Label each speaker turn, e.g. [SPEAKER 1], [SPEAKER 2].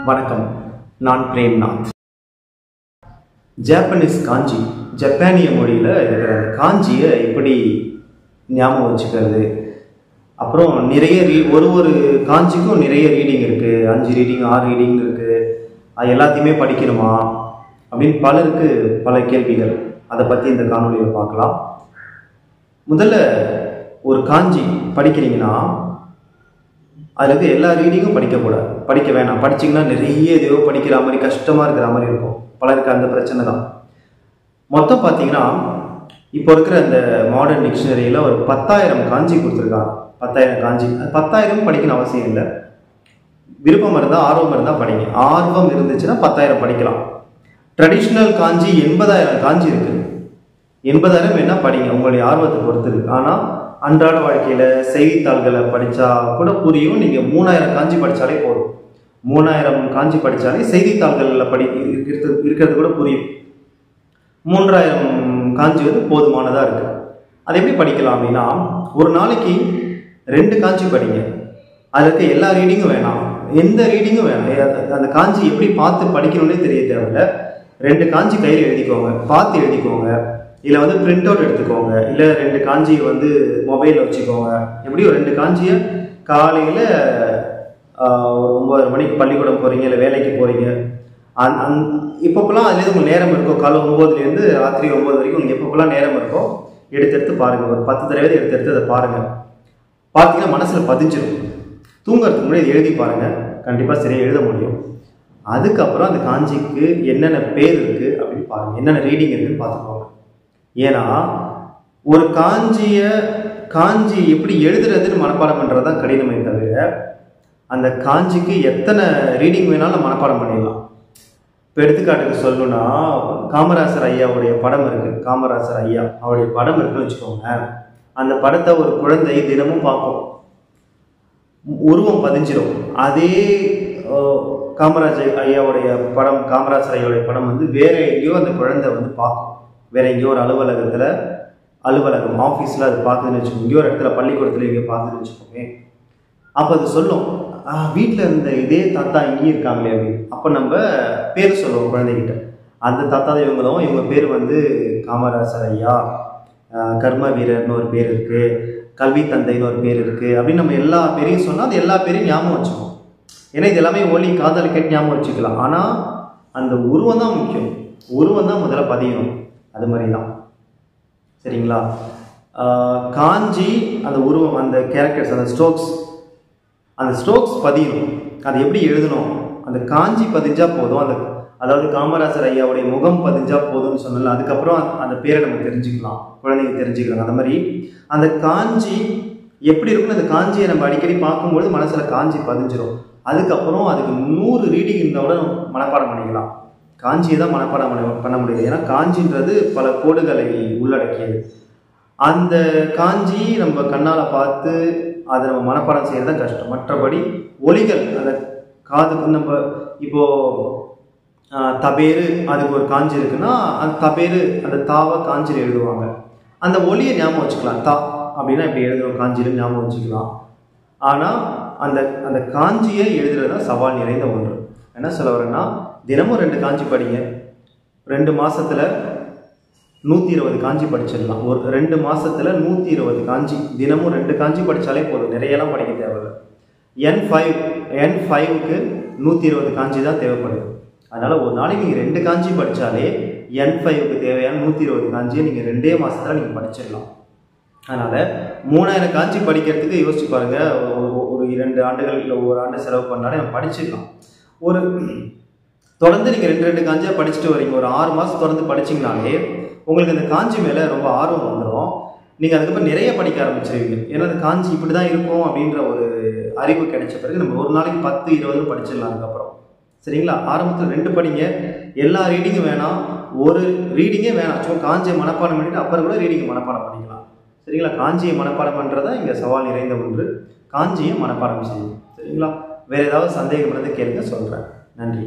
[SPEAKER 1] வணக்கம். நான் பிரேம்நாத். ஜாப்பனீஸ் காஞ்சி, ஜப்பானிய மொழியில் இருக்கிற அந்த காஞ்சியை எப்படி ஞாபகம் வச்சுக்கிறது, அப்புறம் நிறைய ஒரு காஞ்சிக்கும் நிறைய ரீடிங் இருக்குது. 5 ரீடிங் 6 ரீடிங் இருக்குது. அது எல்லாத்தையுமே படிக்கணுமா அப்படின்னு பலருக்கு பல கேள்விகள். அதை பற்றி இந்த காணொலியில் பார்க்கலாம். முதல்ல ஒரு காஞ்சி படிக்கிறீங்கன்னா அதில் இருக்க எல்லா ரீடிங்கும் படிக்கக்கூடாது, படிக்க வேணாம். படிச்சிங்கன்னா நிறைய எதையோ படிக்கிற மாதிரி கஷ்டமாக இருக்கிற மாதிரி இருக்கும். பலருக்கு அந்த பிரச்சனை தான். மொத்தம் பார்த்தீங்கன்னா இப்போ இருக்கிற அந்த மாடர்ன் டிக்ஷனரியில் ஒரு 10,000 காஞ்சி கொடுத்துருக்காங்க. 10,000 காஞ்சி. அது 10,000 படிக்கணும் அவசியம் இல்லை. விருப்பம் இருந்தால், ஆர்வம் இருந்தால் படிங்க. ஆர்வம் இருந்துச்சுன்னா 10,000 படிக்கலாம். ட்ரெடிஷ்னல் காஞ்சி 80,000 காஞ்சி இருக்குது. 80,000 வேணால் படிங்க, உங்களுடைய ஆர்வத்தை பொறுத்து இருக்கு. ஆனால் அன்றாட வாழ்க்கையில் செய்தித்தாள்களை படித்தா கூட புரியும். நீங்கள் 3,000 காஞ்சி படித்தாலே போதும். 3,000 காஞ்சி படித்தாலே செய்தித்தாள்களில் இருக்கிறது கூட புரியும். 3,000 காஞ்சி போதுமானதாக இருக்குது. அது எப்படி படிக்கலாம் அப்படின்னா, ஒரு நாளைக்கு 2 காஞ்சி படிங்க. அதுக்கு எல்லா ரீடிங்கும் வேணாம், எந்த ரீடிங்கும் வேணாம். அந்த காஞ்சி எப்படி பார்த்து படிக்கணும்னே தெரிய தேவையில்லை. 2 காஞ்சி கையில் எழுதிக்கோங்க, பார்த்து எழுதிக்கோங்க. இல்லை பிரிண்ட் அவுட் எடுத்துக்கோங்க. இல்லை 2 காஞ்சியை மொபைலில் வச்சுக்கோங்க. எப்படியும் 2 காஞ்சியை காலையில் ஒரு 9 மணிக்கு பள்ளிக்கூடம் போகிறீங்க, இல்லை வேலைக்கு போகிறீங்க, இப்போப்பெல்லாம் அதுலேருந்து உங்களுக்கு நேரம் இருக்கோ, காலை 9லேருந்து ராத்திரி 9 வரைக்கும் உங்களுக்கு எப்போப்பெல்லாம் நேரம் இருக்கோ எடுத்து பாருங்கள். ஒரு 10 தடவை எடுத்து அதை பாருங்கள். பார்த்தீங்கன்னா மனசில் பதிஞ்சிடும். தூங்குறதுக்கு முன்னாடி எழுதி பாருங்கள், கண்டிப்பாக சரியாக எழுத முடியும். அதுக்கப்புறம் அந்த காஞ்சிக்கு என்னென்ன பேர் இருக்குது அப்படின்னு பாருங்கள், என்னென்ன ரீடிங் இருக்குதுன்னு பார்த்துக்கோங்க. ஏன்னா ஒரு காஞ்சி எப்படி எழுதுறதுன்னு மனப்பாடம் பண்ணுறது தான் கடினமே தவிர, அந்த காஞ்சிக்கு எத்தனை ரீடிங் வேணாலும் மனப்பாடம் பண்ணிடலாம். இப்போ எடுத்துக்காட்டுக்கு சொல்லணும்னா, காமராசர் ஐயாவுடைய படம் இருக்குது. காமராசர் ஐயா அவருடைய படம் இருக்குன்னு வச்சுக்கோங்க. அந்த படத்தை ஒரு குழந்தை தினமும் பார்க்கும், உருவம் பதிஞ்சிடும். அதே காமராசர் ஐயாவுடைய படம் வேற எங்கேயோ அந்த குழந்தை பார்க்கும். வேற எங்கேயோ ஒரு அலுவலகம் ஆஃபீஸில் அது பார்க்குதுன்னு வச்சுக்கோங்க. எங்கேயோ ஒரு இடத்துல பள்ளிக்கூடத்தில் எங்கேயோ பார்க்குதுன்னு வச்சுக்கோங்க. அப்போ அது சொல்லும், வீட்டில் இருந்த இதே தாத்தா இங்கேயும் இருக்காங்களே அப்படின்னு. அப்போ நம்ம பேர் சொல்லுவோம் குழந்தைகிட்ட. அந்த தாத்தா தான் இவங்க பேர் காமராசர் ஐயா, கர்ம வீரர்னு ஒரு பேர் இருக்குது, கல்வி தந்தைன்னு ஒரு பேர் இருக்குது அப்படின்னு நம்ம எல்லா பேரையும் சொன்னால் அது எல்லா பேரையும் ஞாபகம் வச்சுக்கோம். ஏன்னா இது எல்லாமே ஒலி காதல் கேட்டு ஞாபகம் வச்சுக்கலாம். ஆனால் அந்த உருவம் தான் முக்கியம். உருவம் தான் முதல்ல பதியணும். அது மாதிரி தான், சரிங்களா? காஞ்சி அந்த உருவம், அந்த கேரக்டர்ஸ், அந்த ஸ்ட்ரோக்ஸ் பதியணும். அது எப்படி எழுதணும், அந்த காஞ்சி பதிஞ்சா போதும். அதாவது காமராசர் ஐயாவுடைய முகம் பதிஞ்சா போதும்னு சொன்னல. அதுக்கப்புறம் அந்த பேரை நம்ம தெரிஞ்சுக்கலாம், குழந்தைங்க தெரிஞ்சுக்கலாம். அந்த மாதிரி அந்த காஞ்சி எப்படி இருக்குன்னு அந்த காஞ்சியை நம்ம அடிக்கடி பார்க்கும்பொழுது மனசில் காஞ்சி பதிஞ்சிடும். அதுக்கப்புறம் அதுக்கு 100 ரீடிங் இருந்தால் மனப்பாடம் பண்ணிக்கலாம். காஞ்சியை தான் மனப்பாடம் பண்ண முடியாது. ஏன்னா காஞ்சின்றது பல கோடுகளை உள்ளடக்கியது. அந்த காஞ்சி நம்ம கண்ணால் பார்த்து அதை நம்ம மனப்பாடம் செய்கிறது தான் கஷ்டம். மற்றபடி ஒலிகள், அந்த காதுக்கு நம்ம இப்போது தபேரு அதுக்கு ஒரு காஞ்சி இருக்குன்னா, அந்த தபேரு அந்த தாவை காஞ்சியில் எழுதுவாங்க. அந்த ஒலியை ஞாபகம் வச்சுக்கலாம். தா அப்படின்னா இப்படி எழுதுவோம், காஞ்சியில் ஞாபகம் வச்சுக்கலாம். ஆனால் அந்த காஞ்சியை எழுதுறது தான் சவால் நிறைந்த ஒன்று. என்ன சொல்ல வரேன்னா, தினமும் 2 காஞ்சி படிங்க. 2 மாதத்தில் 120 காஞ்சி படிச்சிடலாம். ஒரு 2 மாதத்தில் 120 காஞ்சி. தினமும் 2 காஞ்சி படித்தாலே போதும், நிறையெல்லாம் படிக்க தேவையில்லை. N5க்கு 120 காஞ்சி தான் தேவைப்படுது. அதனால் ஒரு நாளைக்கு நீங்கள் 2 காஞ்சி படித்தாலே N5க்கு தேவையான 120 காஞ்சியை நீங்கள் 2 மாதத்தில் நீங்கள் படிச்சிடலாம். அதனால் 3,000 காஞ்சி படிக்கிறதுக்கு யோசிச்சு பாருங்கள். ஒரு 2 ஆண்டுகள் இல்லை 1 ஆண்டு செலவு பண்ணாலே நம்ம படிச்சிடலாம். ஒரு தொடர்ந்து நீங்கள் 2 காஞ்சியாக படிச்சுட்டு வரீங்க, ஒரு 6 மாதம் தொடர்ந்து படிச்சிங்கனாலே உங்களுக்கு அந்த காஞ்சி மேலே ரொம்ப ஆர்வம் வந்துடும். நீங்கள் அதுக்கப்புறம் நிறைய படிக்க ஆரம்பிச்சிருவீங்க. ஏன்னா அந்த காஞ்சி இப்படி தான் இருக்கும் அப்படின்ற ஒரு அறிவு கிடைச்ச பிறகு நம்ம ஒரு நாளைக்கு 10-20 படிச்சிடலாம். அதுக்கப்புறம் சரிங்களா? ஆரம்பத்தில் 2 படிங்க. எல்லா ரீடிங்கும் வேணாம், ஒரு ரீடிங்கே வேணாம். சும்மா காஞ்சியை மனப்பாடம் பண்ணிவிட்டு அப்புறம் கூட ரீடிங்கை மனப்பாடம் பண்ணிக்கலாம். சரிங்களா? காஞ்சியை மனப்பாடம் பண்ணுறதா இங்கே சவால் நிறைந்த ஒன்று. காஞ்சியை மனப்பாடம் செய்யும். சரிங்களா? வேறு ஏதாவது சந்தேகம் இருந்து கேளுங்க, சொல்கிறேன். நன்றி.